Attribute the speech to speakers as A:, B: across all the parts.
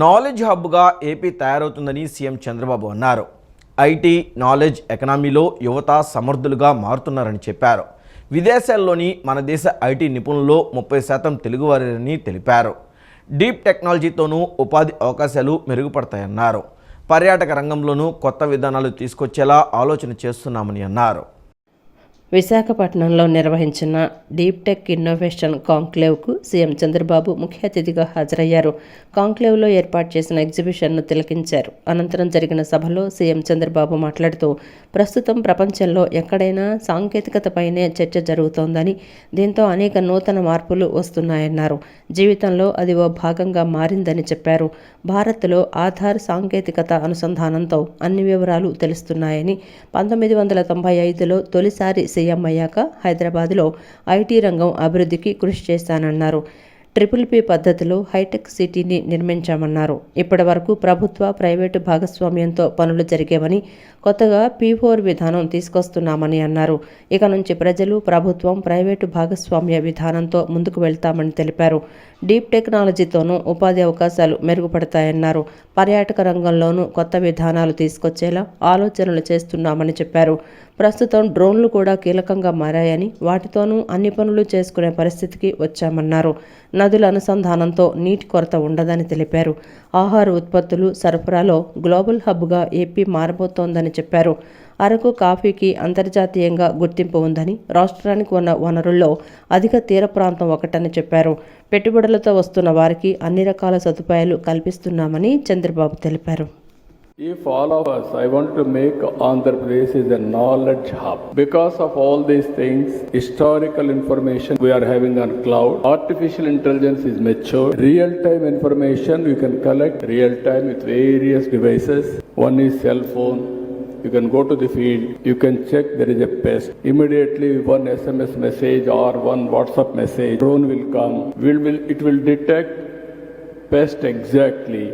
A: Knowledge హబ్గా AP తయారవుతుందని CM Chandrababu అన్నారు. IT, knowledge ఎకనామీలో యువత సమర్థులుగా మారుతున్నారని చెప్పారు. విదేశాల్లోని మన దేశ ఐటీ నిపుణుల్లో 30% తెలుగువారని తెలిపారు. డీప్ టెక్నాలజీతోనూ ఉపాధి అవకాశాలు మెరుగుపడతాయన్నారు. పర్యాటక రంగంలోనూ కొత్త విధానాలు తీసుకొచ్చేలా ఆలోచన చేస్తున్నామని అన్నారు.
B: విశాఖపట్నంలో నిర్వహించిన డీప్ టెక్ ఇన్నోవేషన్ కాంక్లేవ్కు సీఎం చంద్రబాబు ముఖ్య అతిథిగా హాజరయ్యారు. కాంక్లేవ్లో ఏర్పాటు చేసిన ఎగ్జిబిషన్ను తిలకించారు. అనంతరం జరిగిన సభలో సీఎం చంద్రబాబు మాట్లాడుతూ, ప్రస్తుతం ప్రపంచంలో ఎక్కడైనా సాంకేతికతపైనే చర్చ జరుగుతోందని, దీంతో అనేక నూతన మార్పులు వస్తున్నాయన్నారు. జీవితంలో అది ఓ భాగంగా మారిందని చెప్పారు. భారత్లో ఆధార్ సాంకేతికత అనుసంధానంతో అన్ని వివరాలు తెలుస్తున్నాయని, 1995లో తొలిసారి సీఎం అయ్యాక హైదరాబాద్లో ఐటీ రంగం అభివృద్ధికి కృషి చేశానన్నారు. PPP పద్ధతిలో హైటెక్ సిటీని నిర్మించామన్నారు. ఇప్పటి వరకు ప్రభుత్వ, ప్రైవేటు భాగస్వామ్యంతో పనులు జరిగేవని, కొత్తగా P4 విధానం తీసుకొస్తున్నామని అన్నారు. ఇక నుంచి ప్రజలు, ప్రభుత్వం, ప్రైవేటు భాగస్వామ్య విధానంతో ముందుకు వెళ్తామని తెలిపారు. డీప్ టెక్నాలజీతోనూ ఉపాధి అవకాశాలు మెరుగుపడతాయన్నారు. పర్యాటక రంగంలోనూ కొత్త విధానాలు తీసుకొచ్చేలా ఆలోచనలు చేస్తున్నామని చెప్పారు. ప్రస్తుతం డ్రోన్లు కూడా కీలకంగా మారాయని, వాటితోనూ అన్ని పనులు చేసుకునే పరిస్థితికి వచ్చామన్నారు. నదుల అనుసంధానంతో నీటి కొరత ఉండదని తెలిపారు. ఆహార ఉత్పత్తులు సరఫరాలో గ్లోబల్ హబ్గా ఏపీ మారబోతోందని చెప్పారు. అరకు కాఫీకి అంతర్జాతీయంగా గుర్తింపు ఉందని, రాష్ట్రానికి ఉన్న వనరుల్లో అధిక తీర ప్రాంతం ఒకటని చెప్పారు. పెట్టుబడులతో వస్తున్న వారికి అన్ని రకాల సదుపాయాలు కల్పిస్తున్నామని చంద్రబాబు తెలిపారు.
C: If all of us, I want to make Andhra Pradesh is a knowledge hub. Because of all these things, historical information we are having on cloud, artificial intelligence is mature, real-time information you can collect real-time with various devices. One is cell phone. You can go to the field, you can check there is a pest. Immediately one SMS message or one WhatsApp message, drone will come, it will detect pest exactly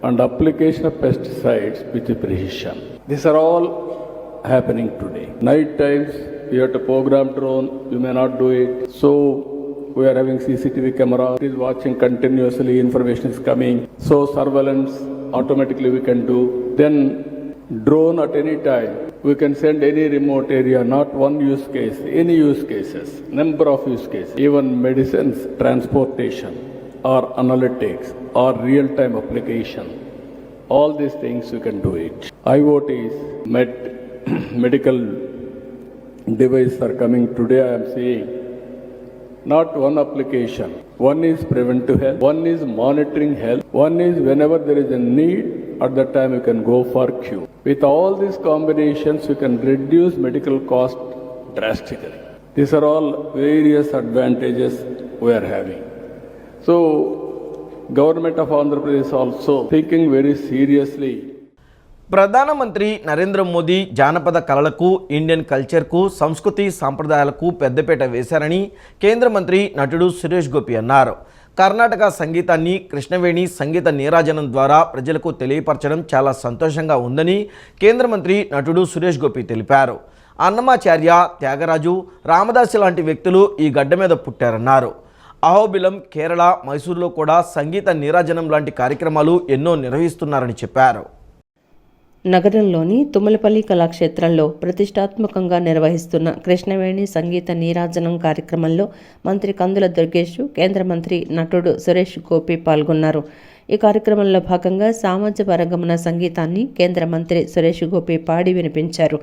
C: and application of pesticides with precision. These are all happening today. Night times you have to program drone, you may not do it. So we are having CCTV camera, it is watching continuously, information is coming. So surveillance automatically we can do. Then drone at any time, we can send any remote area, not one use case, any use cases, number of use cases, even medicines, transportation or analytics or real-time application. All these things you can do it. IoT is medical devices are coming today. I am seeing not one application. One is preventive health, one is monitoring health, one is whenever there is a need, at that time you can go for cure. With all these combinations, you can reduce medical cost drastically. These are all various advantages we are having. So, Government of Andhra Pradesh also thinking very seriously.
A: ప్రధానమంత్రి నరేంద్ర మోదీ జానపద కళలకు, Indian కల్చర్కు, సంస్కృతి సాంప్రదాయాలకు పెద్దపీట వేశారని కేంద్ర మంత్రి నటుడు సురేష్ గోపి అన్నారు. కర్ణాటక సంగీతాన్ని కృష్ణవేణి సంగీత నీరాజనం ద్వారా ప్రజలకు తెలియపరచడం చాలా సంతోషంగా ఉందని కేంద్ర మంత్రి నటుడు సురేష్ గోపి తెలిపారు. అన్నమాచార్య, త్యాగరాజు, రామదాసు లాంటి వ్యక్తులు ఈ గడ్డ మీద పుట్టారన్నారు. అహోబిలం, కేరళ, మైసూరులో కూడా సంగీత నీరాజనం లాంటి కార్యక్రమాలు ఎన్నో నిర్వహిస్తున్నారని చెప్పారు.
B: నగరంలోని తుమ్మలపల్లి కళాక్షేత్రంలో ప్రతిష్టాత్మకంగా నిర్వహిస్తున్న కృష్ణవేణి సంగీత నీరాజనం కార్యక్రమంలో మంత్రి కందుల దుర్గేష్, కేంద్ర మంత్రి నటుడు సురేష్ గోపి పాల్గొన్నారు. ఈ కార్యక్రమంలో భాగంగా సామాజిక రంగమున సంగీతాన్ని కేంద్ర మంత్రి సురేష్ గోపి పాడి వినిపించారు.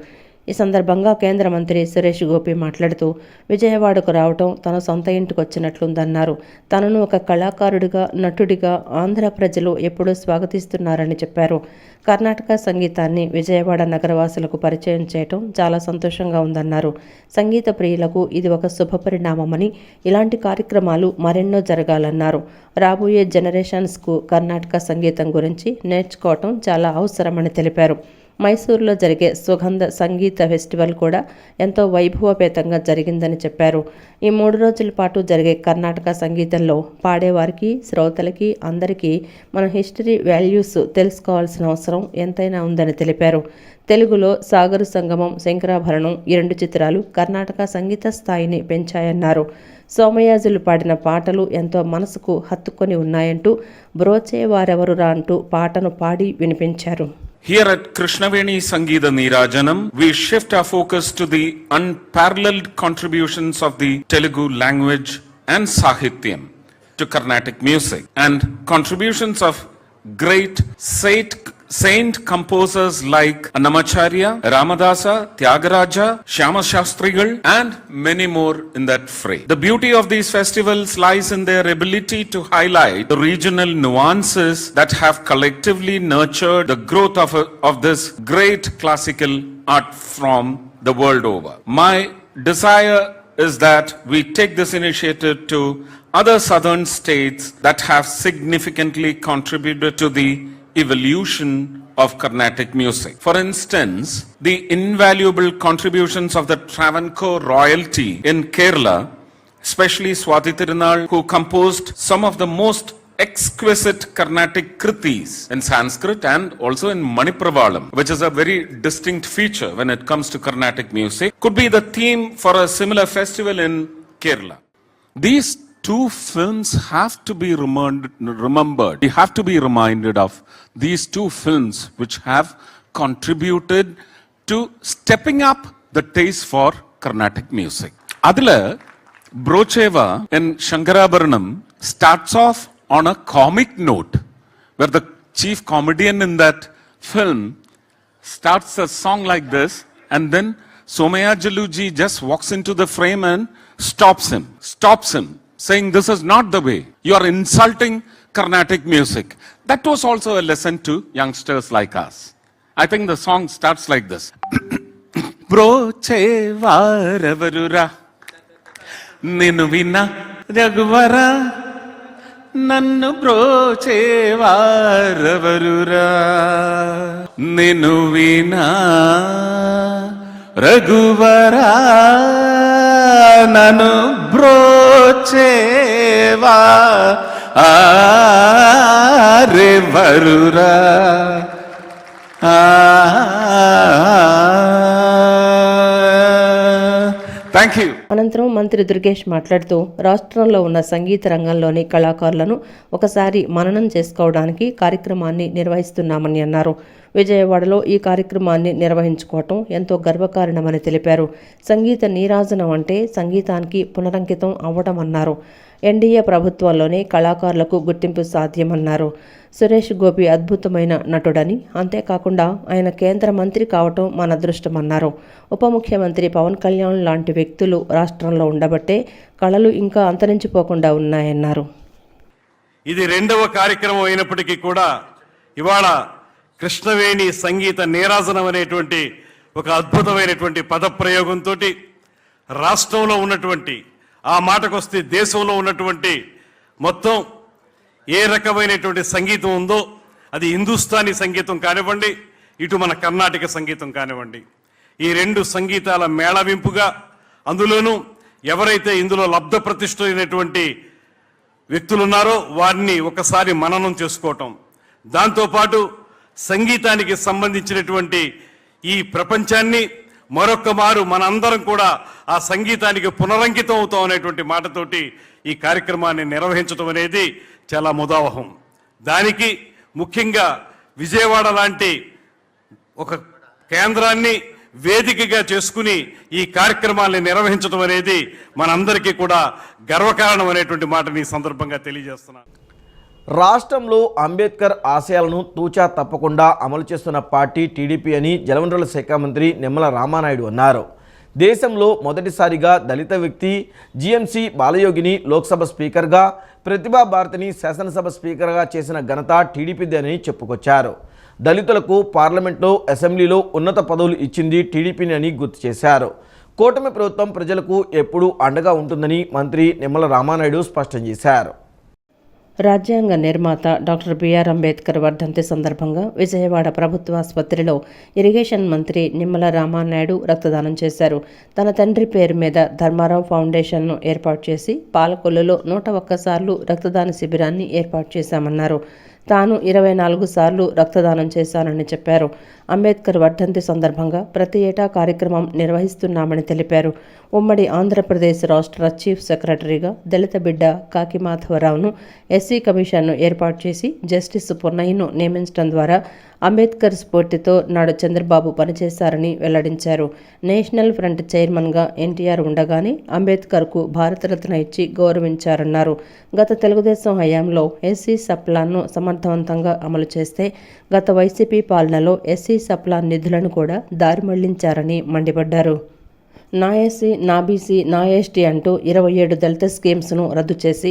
B: ఈ సందర్భంగా కేంద్ర మంత్రి సురేష్ గోపి మాట్లాడుతూ, విజయవాడకు రావటం తన సొంత ఇంటికి వచ్చినట్లుందన్నారు. తనను ఒక కళాకారుడిగా, నటుడిగా ఆంధ్ర ప్రజలు ఎప్పుడూ స్వాగతిస్తున్నారని చెప్పారు. కర్ణాటక సంగీతాన్ని విజయవాడ నగరవాసులకు పరిచయం చేయటం చాలా సంతోషంగా ఉందన్నారు. సంగీత ప్రియులకు ఇది ఒక శుభపరిణామమని, ఇలాంటి కార్యక్రమాలు మరెన్నో జరగాలన్నారు. రాబోయే జనరేషన్స్కు కర్ణాటక సంగీతం గురించి నేర్చుకోవటం చాలా అవసరమని తెలిపారు. మైసూరులో జరిగే సుగంధ సంగీత ఫెస్టివల్ కూడా ఎంతో వైభవపేతంగా జరిగిందని చెప్పారు. ఈ 3 రోజుల పాటు జరిగే కర్ణాటక సంగీతంలో పాడేవారికి, శ్రోతలకి, అందరికీ మన హిస్టరీ, వాల్యూస్ తెలుసుకోవాల్సిన అవసరం ఎంతైనా ఉందని తెలిపారు. తెలుగులో సాగరు సంగమం, శంకరాభరణం ఈ 2 చిత్రాలు కర్ణాటక సంగీత స్థాయిని పెంచాయన్నారు. సోమయాజులు పాడిన పాటలు ఎంతో మనసుకు హత్తుకొని ఉన్నాయంటూ బ్రోచే వారెవరురా అంటూ పాటను పాడి వినిపించారు.
D: Here at Krishnaveni Sangeeta Neerajanam, we shift our focus to the unparalleled contributions of the Telugu language and Sahityam to Carnatic music and contributions of great saint composers like Annamacharya, Ramadasa, Tyagaraja, Shyama Shastrigal and many more in that fray. The beauty of these festivals lies in their ability to highlight the regional nuances that have collectively nurtured the growth of this great classical art from the world over. My desire is that we take this initiative to other southern states that have significantly contributed to the evolution of Carnatic music. For instance, the invaluable contributions of the Travancore royalty in Kerala, especially Swati Tirunal, who composed some of the most exquisite Carnatic kritis in Sanskrit and also in Manipravalam, which is a very distinct feature when it comes to Carnatic music, could be the theme for a similar festival in Kerala. These two films have to be remembered. We have to be reminded of these two films which have contributed to stepping up the taste for Carnatic music. Adila Brocheva in Shankarabharanam starts off on a comic note, where the chief comedian in that film starts a song like this, and then Somayajaluji just walks into the frame and stops him, saying, "This is not the way. You are insulting Carnatic music." That was also a lesson to youngsters like us. I think the song starts like this. Broche varevarura nenu vinna raguvara nannu broche varevarura nenu vinna raguvara nanu బ్రోచేవా రే వరురా. Thank you.
B: అనంతరం మంత్రి దుర్గేష్ మాట్లాడుతూ రాష్ట్రంలో ఉన్న సంగీత రంగంలోని కళాకారులను ఒకసారి మననం చేసుకోవడానికి కార్యక్రమాన్ని నిర్వహిస్తున్నామని అన్నారు. విజయవాడలో ఈ కార్యక్రమాన్ని నిర్వహించుకోవటం ఎంతో గర్వకారణమని తెలిపారు. సంగీత నీరాజనం అంటే సంగీతానికి పునరంకితం అవ్వడం అన్నారు. ఎన్డీఏ ప్రభుత్వంలోనే కళాకారులకు గుర్తింపు సాధ్యమన్నారు. సురేష్ గోపి అద్భుతమైన నటుడని, అంతేకాకుండా ఆయన కేంద్ర మంత్రి కావటం మన అదృష్టమన్నారు. ఉప ముఖ్యమంత్రి పవన్ కళ్యాణ్ లాంటి వ్యక్తులు రాష్ట్రంలో ఉండబట్టే కళలు ఇంకా అంతరించిపోకుండా ఉన్నాయన్నారు.
E: ఇది రెండవ కార్యక్రమం అయినప్పటికీ కూడా ఇవాళ కృష్ణవేణి సంగీత నీరాజనం అనేటువంటి ఒక అద్భుతమైనటువంటి పదప్రయోగంతో రాష్ట్రంలో ఉన్నటువంటి, ఆ మాటకొస్తే దేశంలో ఉన్నటువంటి మొత్తం ఏ రకమైనటువంటి సంగీతం ఉందో, అది హిందుస్థానీ సంగీతం కానివ్వండి, ఇటు మన కర్ణాటక సంగీతం కానివ్వండి, ఈ రెండు సంగీతాల మేళవింపుగా, అందులోనూ ఎవరైతే ఇందులో లబ్ధ ప్రతిష్ఠులైనటువంటి వ్యక్తులున్నారో వారిని ఒకసారి మననం చేసుకోవటం, దాంతోపాటు సంగీతానికి సంబంధించినటువంటి ఈ ప్రపంచాన్ని మరొక్క మారు మనందరం కూడా ఆ సంగీతానికి పునరంకితం అవుతాం అనేటువంటి మాటతోటి ఈ కార్యక్రమాన్ని నిర్వహించడం అనేది చాలా ముదావహం. దానికి ముఖ్యంగా విజయవాడ లాంటి ఒక కేంద్రాన్ని వేదికగా చేసుకుని ఈ కార్యక్రమాన్ని నిర్వహించడం అనేది మనందరికీ కూడా గర్వకారణం అనేటువంటి మాటని ఈ సందర్భంగా తెలియజేస్తున్నాను.
A: రాష్ట్రంలో అంబేద్కర్ ఆశయాలను తూచా తప్పకుండా అమలు చేస్తున్న పార్టీ టీడీపీ అని జలవనరుల శాఖ మంత్రి నిమ్మల రామానాయుడు అన్నారు. దేశంలో మొదటిసారిగా దళిత వ్యక్తి జీఎంసీ బాలయోగిని లోక్సభ స్పీకర్గా, ప్రతిభా భారతిని శాసనసభ స్పీకర్గా చేసిన ఘనత టీడీపీదేనని చెప్పుకొచ్చారు. దళితులకు పార్లమెంట్లో, అసెంబ్లీలో ఉన్నత పదవులు ఇచ్చింది టీడీపీని అని గుర్తు చేశారు. కూటమి ప్రభుత్వం ప్రజలకు ఎప్పుడూ అండగా ఉంటుందని మంత్రి నిమ్మల రామానాయుడు స్పష్టం చేశారు.
B: రాజ్యాంగ నిర్మాత డాక్టర్ బిఆర్ అంబేద్కర్ వర్ధంతి సందర్భంగా విజయవాడ ప్రభుత్వ ఆసుపత్రిలో ఇరిగేషన్ మంత్రి నిమ్మల రామానాయుడు రక్తదానం చేశారు. తన తండ్రి పేరు మీద ధర్మారావు ఫౌండేషన్ను ఏర్పాటు చేసి పాలకొల్లులో 101 సార్లు రక్తదాన శిబిరాన్ని ఏర్పాటు చేశామన్నారు. తాను 24 సార్లు రక్తదానం చేశానని చెప్పారు. అంబేద్కర్ వర్ధంతి సందర్భంగా ప్రతి ఏటా కార్యక్రమం నిర్వహిస్తున్నామని తెలిపారు. ఉమ్మడి ఆంధ్రప్రదేశ్ రాష్ట్ర చీఫ్ సెక్రటరీగా దళిత బిడ్డ కాకి మాధవరావును ఎస్సీ కమిషన్ను ఏర్పాటు చేసి జస్టిస్ పున్నయ్యను నియమించడం ద్వారా అంబేద్కర్ స్ఫూర్తితో నాడు చంద్రబాబు పనిచేశారని వెల్లడించారు. నేషనల్ ఫ్రంట్ చైర్మన్గా ఎన్టీఆర్ ఉండగానే అంబేద్కర్కు భారతరత్న ఇచ్చి గౌరవించారన్నారు. గత తెలుగుదేశం హయాంలో ఎస్సీ సప్లాన్ను సమర్థవంతంగా అమలు చేస్తే గత వైసీపీ పాలనలో ఎస్సీ సప్లాన్ నిధులను కూడా దారి మళ్లించారని మండిపడ్డారు. నా ఎస్సీ, నా బీసీ, నా ఎస్టీ అంటూ 27 దళిత స్కీమ్స్ను రద్దు చేసి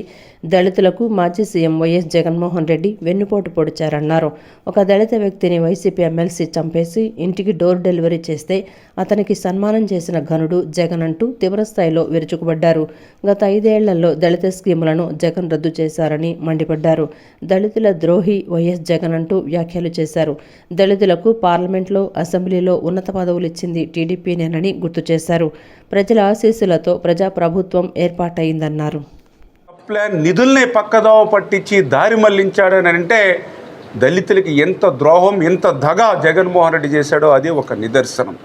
B: దళితులకు మాజీ సీఎం వైఎస్ జగన్మోహన్ రెడ్డి వెన్నుపోటు పొడిచారన్నారు. ఒక దళిత వ్యక్తిని వైసీపీ ఎమ్మెల్సీ చంపేసి ఇంటికి డోర్ డెలివరీ చేస్తే అతనికి సన్మానం చేసిన ఘనుడు జగన్ అంటూ తీవ్రస్థాయిలో విరుచుకుపడ్డారు. గత 5 ఏళ్లలో దళిత స్కీములను జగన్ రద్దు చేశారని మండిపడ్డారు. దళితుల ద్రోహి వైఎస్ జగన్ అంటూ వ్యాఖ్యలు చేశారు. దళితులకు పార్లమెంట్లో, అసెంబ్లీలో ఉన్నత పదవులు ఇచ్చింది టీడీపీనేనని గుర్తు చేశారు. ప్రజల ఆశీస్సులతో ప్రజాప్రభుత్వం ఏర్పాటైందన్నారు.
F: ప్లాన్ నిధుల్ని పక్కదోవ పట్టించి దారి మళ్లించాడని అంటే దళితులకి ఎంత ద్రోహం, ఎంత దగ జగన్మోహన్ రెడ్డి చేశాడో అది ఒక నిదర్శనం.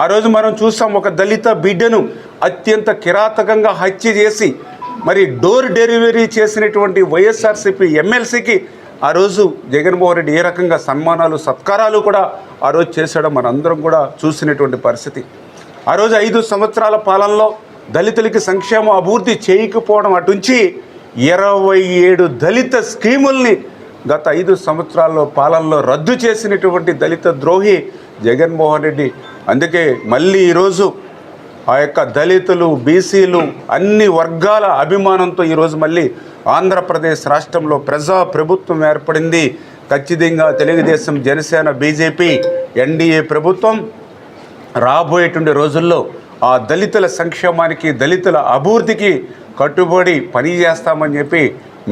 F: ఆ రోజు మనం చూసాం, ఒక దళిత బిడ్డను అత్యంత కిరాతకంగా హత్య చేసి మరి డోర్ డెలివరీ చేసినటువంటి వైఎస్ఆర్సీపీ ఎమ్మెల్సీకి ఆ రోజు జగన్మోహన్ రెడ్డి ఏ రకంగా సన్మానాలు, సత్కారాలు కూడా ఆ రోజు చేశాడో మనందరం కూడా చూసినటువంటి పరిస్థితి. ఆ రోజు 5 సంవత్సరాల పాలనలో దళితులకి సంక్షేమ అభివృద్ధి చేయకపోవడం అటుంచి 27 దళిత స్కీముల్ని గత 5 సంవత్సరాల్లో పాలనలో రద్దు చేసినటువంటి దళిత ద్రోహి జగన్మోహన్ రెడ్డి. అందుకే మళ్ళీ ఈరోజు ఆ యొక్క దళితులు, బీసీలు అన్ని వర్గాల అభిమానంతో ఈరోజు మళ్ళీ ఆంధ్రప్రదేశ్ రాష్ట్రంలో ప్రభుత్వం ఏర్పడింది. ఖచ్చితంగా తెలుగుదేశం, జనసేన, బీజేపీ ఎన్డీఏ ప్రభుత్వం రాబోయేటువంటి రోజుల్లో ఆ దళితుల సంక్షేమానికి, దళితుల అభివృద్ధికి కట్టుబడి పనిచేస్తామని చెప్పి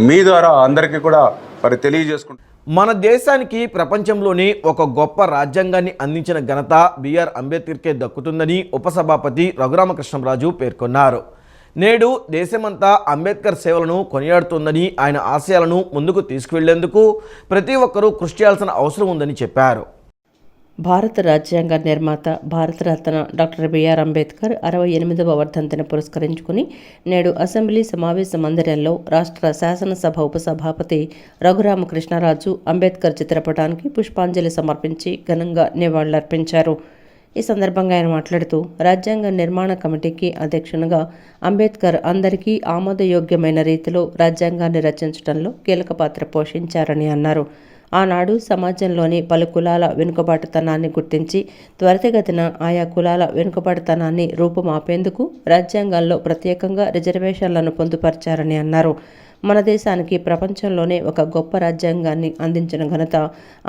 F: మీ ద్వారా అందరికీ కూడా మరి తెలియజేసుకుంటాం.
A: మన దేశానికి ప్రపంచంలోని ఒక గొప్ప రాజ్యాంగాన్ని అందించిన ఘనత బిఆర్ అంబేద్కర్కే దక్కుతుందని ఉపసభాపతి రఘురామకృష్ణంరాజు పేర్కొన్నారు. నేడు దేశమంతా అంబేద్కర్ సేవలను కొనియాడుతోందని, ఆయన ఆశయాలను ముందుకు తీసుకువెళ్లేందుకు ప్రతి ఒక్కరూ కృషి చేయాల్సిన అవసరం ఉందని చెప్పారు.
B: భారత రాజ్యాంగ నిర్మాత భారతరత్న డాక్టర్ బిఆర్ అంబేద్కర్ 68వ వర్ధంతిని పురస్కరించుకుని నేడు అసెంబ్లీ సమావేశ మందిరంలో రాష్ట్ర శాసనసభ ఉపసభాపతి రఘురామకృష్ణరాజు అంబేద్కర్ చిత్రపటానికి పుష్పాంజలి సమర్పించి ఘనంగా నివాళులర్పించారు. ఈ సందర్భంగా ఆయన మాట్లాడుతూ రాజ్యాంగ నిర్మాణ కమిటీకి అధ్యక్షునిగా అంబేద్కర్ అందరికీ ఆమోదయోగ్యమైన రీతిలో రాజ్యాంగాన్ని రచించడంలో కీలక పాత్ర పోషించారని అన్నారు. ఆనాడు సమాజంలోని పలు కులాల వెనుకబాటుతనాన్ని గుర్తించి త్వరితగతిన ఆయా కులాల వెనుకబాటుతనాన్ని రూపుమాపేందుకు రాజ్యాంగాల్లో ప్రత్యేకంగా రిజర్వేషన్లను పొందుపరిచారని అన్నారు. మన దేశానికి ప్రపంచంలోనే ఒక గొప్ప రాజ్యాంగాన్ని అందించిన ఘనత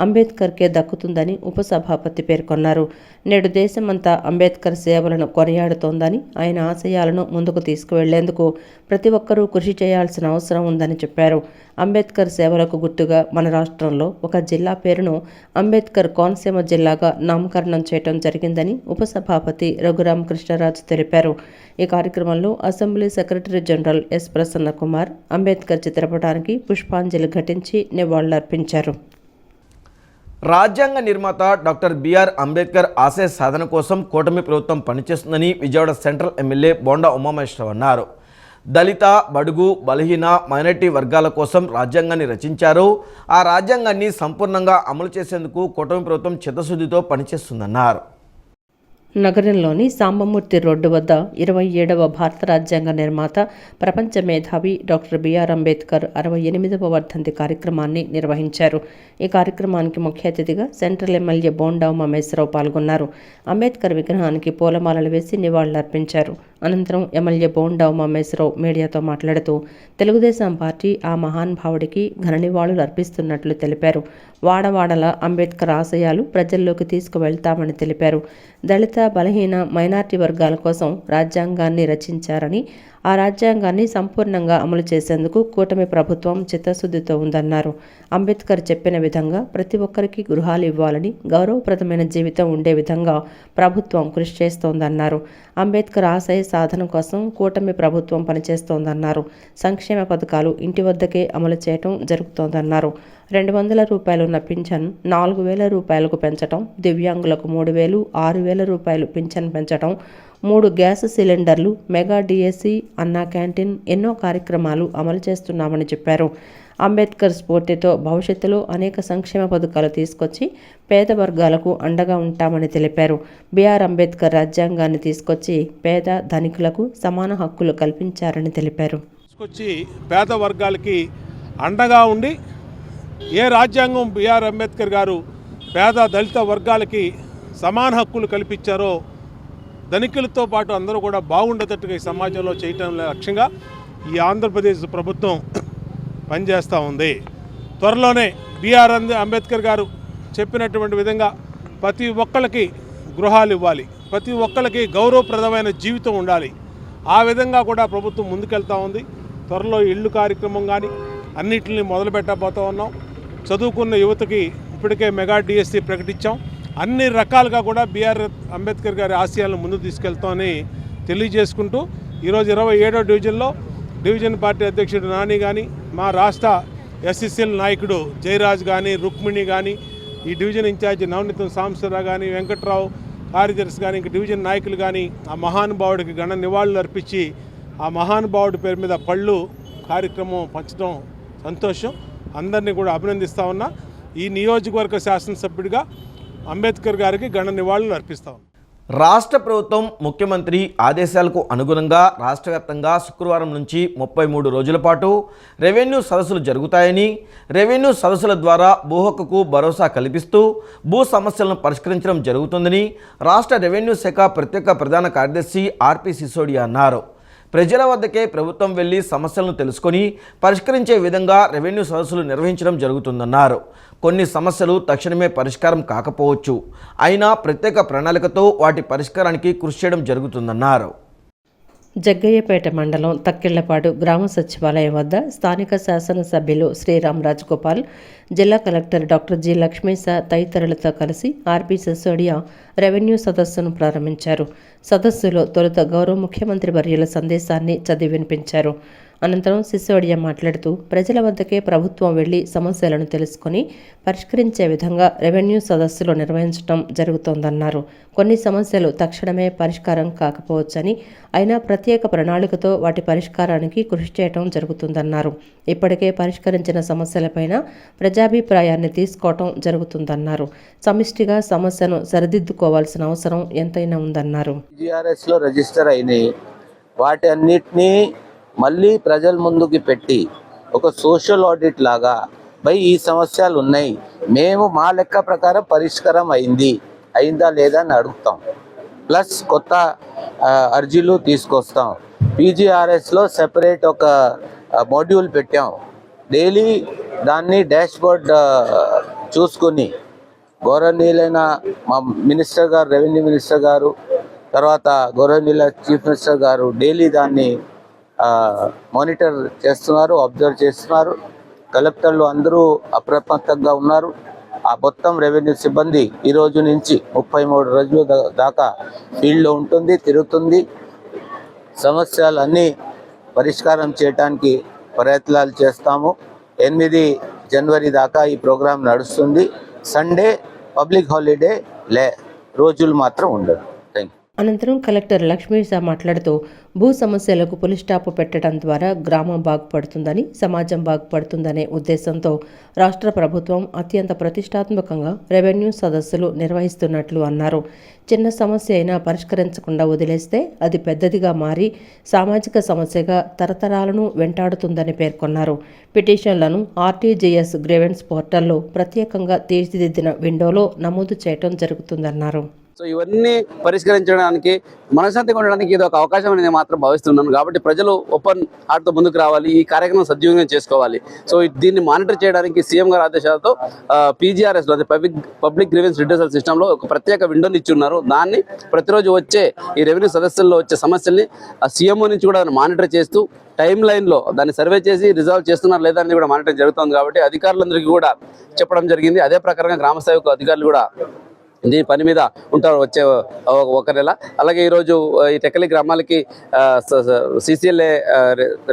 B: అంబేద్కర్కే దక్కుతుందని ఉపసభాపతి పేర్కొన్నారు. నేడు దేశమంతా అంబేద్కర్ సేవలను కొనియాడుతోందని, ఆయన ఆశయాలను ముందుకు తీసుకువెళ్లేందుకు ప్రతి ఒక్కరూ కృషి చేయాల్సిన అవసరం ఉందని చెప్పారు. అంబేద్కర్ సేవలకు గుర్తుగా మన రాష్ట్రంలో ఒక జిల్లా పేరును అంబేద్కర్ కోనసీమ జిల్లాగా నామకరణం చేయడం జరిగిందని ఉపసభాపతి రఘురామకృష్ణరాజు తెలిపారు. ఈ కార్యక్రమంలో assembly secretary general yes Prasanna Kumar Ambedkar చిత్రపటానికి పుష్పాంజలి ఘటించి నివాళులర్పించారు.
A: రాజ్యాంగ నిర్మాత డాక్టర్ బిఆర్ అంబేద్కర్ ఆశయ సాధన కోసం కూటమి ప్రభుత్వం పనిచేస్తుందని విజయవాడ సెంట్రల్ ఎమ్మెల్యే బోండా ఉమామహేశ్వరరావు అన్నారు. దళిత, బడుగు, బలహీన, మైనారిటీ వర్గాల కోసం రాజ్యాంగాన్ని రచించారు. ఆ రాజ్యాంగాన్ని సంపూర్ణంగా అమలు చేసేందుకు కూటమి ప్రభుత్వం చిత్తశుద్ధితో పనిచేస్తుందన్నారు.
B: నగరంలోని సాంబమూర్తి రోడ్డు వద్ద 27వ భారత రాజ్యాంగ నిర్మాత, ప్రపంచ మేధావి డాక్టర్ బిఆర్ అంబేద్కర్ 68వ వర్ధంతి కార్యక్రమాన్ని నిర్వహించారు. ఈ కార్యక్రమానికి ముఖ్య అతిథిగా సెంట్రల్ ఎమ్మెల్యే బోండా ఉమామహేశ్వరరావు పాల్గొన్నారు. అంబేద్కర్ విగ్రహానికి పూలమాలలు వేసి నివాళులర్పించారు. అనంతరం ఎమ్మెల్యే బోండా ఉమామహేశ్వరరావు మీడియాతో మాట్లాడుతూ తెలుగుదేశం పార్టీ ఆ మహానుభావుడికి ఘన నివాళులు అర్పిస్తున్నట్లు తెలిపారు. వాడవాడల అంబేద్కర్ ఆశయాలు ప్రజల్లోకి తీసుకువెళ్తామని తెలిపారు. దళిత, బలహీన, మైనార్టీ వర్గాల కోసం రాజ్యాంగాన్ని రచించారని, ఆ రాజ్యాంగాన్ని సంపూర్ణంగా అమలు చేసేందుకు కూటమి ప్రభుత్వం చిత్తశుద్ధితో ఉందన్నారు. అంబేద్కర్ చెప్పిన విధంగా ప్రతి ఒక్కరికి గృహాలు ఇవ్వాలని, గౌరవప్రదమైన జీవితం ఉండే విధంగా ప్రభుత్వం కృషి చేస్తోందన్నారు. అంబేద్కర్ ఆశయ సాధన కోసం కూటమి ప్రభుత్వం పనిచేస్తోందన్నారు. సంక్షేమ పథకాలు ఇంటి వద్దకే అమలు చేయటం జరుగుతోందన్నారు. 200 రూపాయలు ఉన్న పింఛన్ 4,000 రూపాయలకు పెంచడం, దివ్యాంగులకు 3,000, 6,000 రూపాయలు పింఛన్ పెంచడం, 3 గ్యాస్ సిలిండర్లు, మెగా డిఎస్సి, అన్నా క్యాంటీన్ ఎన్నో కార్యక్రమాలు అమలు చేస్తున్నామని చెప్పారు. అంబేద్కర్ స్ఫూర్తితో భవిష్యత్తులో అనేక సంక్షేమ పథకాలు తీసుకొచ్చి పేద వర్గాలకు అండగా ఉంటామని తెలిపారు. బిఆర్ అంబేద్కర్ రాజ్యాంగాన్ని తీసుకొచ్చి పేద ధనికులకు సమాన హక్కులు కల్పించారని తెలిపారు.
G: తీసుకొచ్చి పేద వర్గాలకి అండగా ఉండి ఏ రాజ్యాంగం బిఆర్ అంబేద్కర్ గారు పేద దళిత వర్గాలకి సమాన హక్కులు కల్పించారో ధనికులతో పాటు అందరూ కూడా బాగుండేటట్టుగా ఈ సమాజంలో చేయటం లక్ష్యంగా ఈ ఆంధ్రప్రదేశ్ ప్రభుత్వం పనిచేస్తూ ఉంది. త్వరలోనే బిఆర్ అంబేద్కర్ గారు చెప్పినటువంటి విధంగా ప్రతి ఒక్కరికి గృహాలు ఇవ్వాలి, ప్రతి ఒక్కరికి గౌరవప్రదమైన జీవితం ఉండాలి. ఆ విధంగా కూడా ప్రభుత్వం ముందుకెళ్తూ ఉంది. త్వరలో ఇళ్ళు కార్యక్రమం కానీ అన్నింటిని మొదలు పెట్టబోతూ ఉన్నాం. చదువుకున్న యువతకి ఇప్పటికే మెగా డిఎస్సి ప్రకటించాం. అన్ని రకాలుగా కూడా బిఆర్ అంబేద్కర్ గారి ఆశయాలను ముందుకు తీసుకెళ్తామని తెలియజేసుకుంటూ ఈరోజు 27వ డివిజన్లో డివిజన్ పార్టీ అధ్యక్షుడు నాని కానీ, మా రాష్ట్ర ఎస్ఎస్ఎల్ నాయకుడు జయరాజ్ కానీ, రుక్మిణి కానీ, ఈ డివిజన్ ఇన్ఛార్జి నవనీతం సాంబశివరావు కానీ, వెంకట్రావు కార్యదర్శి కానీ, ఇంక డివిజన్ నాయకులు కానీ ఆ మహానుభావుడికి ఘన నివాళులు అర్పించి ఆ మహానుభావుడి పేరు మీద పళ్ళు కార్యక్రమం పంచడం సంతోషం. అందరినీ కూడా అభినందిస్తూ ఉన్నా. ఈ నియోజకవర్గ శాసనసభ్యుడిగా అంబేద్కర్ గారికి ఘన నివాళులు అర్పిస్తా ఉన్నా.
A: రాష్ట్ర ప్రభుత్వం ముఖ్యమంత్రి ఆదేశాలకు అనుగుణంగా రాష్ట్ర వ్యాప్తంగా శుక్రవారం నుంచి 33 రోజుల పాటు రెవెన్యూ సదస్సులు జరుగుతాయని, రెవెన్యూ సదస్సుల ద్వారా భూ హక్కుకు భరోసా కల్పిస్తూ భూ సమస్యలను పరిష్కరించడం జరుగుతుందని రాష్ట్ర రెవెన్యూ శాఖ ప్రత్యేక ప్రధాన కార్యదర్శి ఆర్పి సిసోడియా అన్నారు. ప్రజల వద్దకే ప్రభుత్వం వెళ్లి సమస్యలను తెలుసుకొని పరిష్కరించే విధంగా రెవెన్యూ సదస్సులు నిర్వహించడం జరుగుతుందన్నారు. కొన్ని సమస్యలు తక్షణమే పరిష్కారం కాకపోవచ్చు, అయినా ప్రత్యేక ప్రణాళికతో వాటి పరిష్కారానికి కృషి చేయడం జరుగుతుందన్నారు.
B: జగ్గయ్యపేట మండలం తక్కిళ్లపాడు గ్రామ సచివాలయం వద్ద స్థానిక శాసనసభ్యులు శ్రీరామ్ రాజగోపాల్, జిల్లా కలెక్టర్ డాక్టర్ జి లక్ష్మీశ తదితరులతో కలిసి ఆర్పి సిసోడియా రెవెన్యూ సదస్సును ప్రారంభించారు. సదస్సులో తొలుత గౌరవ ముఖ్యమంత్రి వర్యుల సందేశాన్ని చదివి వినిపించారు. అనంతరం సిసోడియా మాట్లాడుతూ ప్రజల వద్దకే ప్రభుత్వం వెళ్లి సమస్యలను తెలుసుకొని పరిష్కరించే విధంగా రెవెన్యూ సదస్సులు నిర్వహించడం జరుగుతోందన్నారు. కొన్ని సమస్యలు తక్షణమే పరిష్కారం కాకపోవచ్చని, అయినా ప్రత్యేక ప్రణాళికతో వాటి పరిష్కారానికి కృషి చేయడం జరుగుతుందన్నారు. ఇప్పటికే పరిష్కరించిన సమస్యలపైన ప్రజాభిప్రాయాన్ని తీసుకోవటం జరుగుతుందన్నారు. సమిష్టిగా సమస్యను సరిదిద్దుకోవాల్సిన అవసరం ఎంతైనా ఉందన్నారు.
H: జిఆర్ఎస్లో రిజిస్టర్ అయినాయి, వాటి అన్నిటినీ మళ్ళీ ప్రజల ముందుకి పెట్టి ఒక సోషల్ ఆడిట్ లాగా ఈ సమస్యలు ఉన్నాయి, మేము మా లెక్క ప్రకారం పరిష్కారం అయిందా లేదా అని అడుగుతాం. ప్లస్ కొత్త అర్జీలు తీసుకొస్తాం. పీజీఆర్ఎస్లో సెపరేట్ ఒక మాడ్యూల్ పెట్టాం. డైలీ దాన్ని డాష్ బోర్డ్ చూసుకొని గౌరవనీయులైన మా మినిస్టర్ గారు, రెవెన్యూ మినిస్టర్ గారు, తర్వాత గౌరవనీయుల చీఫ్ మినిస్టర్ గారు డైలీ దాన్ని మానిటర్ చేస్తున్నారు, అబ్జర్వ్ చేస్తున్నారు. కలెక్టర్లు అందరూ అప్రమత్తంగా ఉన్నారు. ఆ మొత్తం రెవెన్యూ సిబ్బంది ఈ రోజు నుంచి 33 రోజుల దాకా ఫీల్డ్లో ఉంటుంది, తిరుగుతుంది. సమస్యలన్నీ పరిష్కారం చేయడానికి ప్రయత్నాలు చేస్తాము. 8 జనవరి దాకా ఈ ప్రోగ్రాం నడుస్తుంది. సండే పబ్లిక్ హాలిడే రోజులు మాత్రం ఉండదు.
B: అనంతరం కలెక్టర్ లక్ష్మీశ మాట్లాడుతూ భూ సమస్యలకు పులి స్టాప్ పెట్టడం ద్వారా గ్రామం బాగుపడుతుందని, సమాజం బాగుపడుతుందనే ఉద్దేశంతో రాష్ట్ర ప్రభుత్వం అత్యంత ప్రతిష్టాత్మకంగా రెవెన్యూ సదస్సులు నిర్వహిస్తున్నట్లు అన్నారు. చిన్న సమస్య అయినా పరిష్కరించకుండా వదిలేస్తే అది పెద్దదిగా మారి సామాజిక సమస్యగా తరతరాలను వెంటాడుతుందని పేర్కొన్నారు. పిటిషన్లను ఆర్టీజీఎస్ గ్రీవెన్స్ పోర్టల్లో ప్రత్యేకంగా తీర్చిదిద్దిన విండోలో నమోదు చేయడం జరుగుతుందన్నారు.
I: సో ఇవన్నీ పరిష్కరించడానికి మనశ్శాంతిగా ఉండడానికి ఇది ఒక అవకాశం అనేది మాత్రం భావిస్తున్నాను. కాబట్టి ప్రజలు ఓపెన్ హార్ట్తో ముందుకు రావాలి, ఈ కార్యక్రమం సద్వినియోగం చేసుకోవాలి. సో దీన్ని మానిటర్ చేయడానికి సీఎం గారి ఆదేశాలతో పీజీఆర్ఎస్లో అదే పబ్లిక్ గ్రీవెన్స్ రిడ్రెసల్ సిస్టంలో ఒక ప్రత్యేక విండోని ఇచ్చి ఉన్నారు. దాన్ని ప్రతిరోజు వచ్చే ఈ రెవెన్యూ సదస్సుల్లో వచ్చే సమస్యల్ని ఆ సీఎంఓ నుంచి కూడా మానిటర్ చేస్తూ టైం లైన్లో దాన్ని సర్వే చేసి రిజాల్వ్ చేస్తున్నారు లేదా అనేది కూడా మానిటర్ జరుగుతుంది. కాబట్టి అధికారులందరికీ కూడా చెప్పడం జరిగింది. అదే ప్రకారంగా గ్రామ సేవకు అధికారులు కూడా దీని పని మీద ఉంటారు వచ్చే ఒక నెల. అలాగే ఈరోజు ఈ టెక్కలి గ్రామాలకి CCLA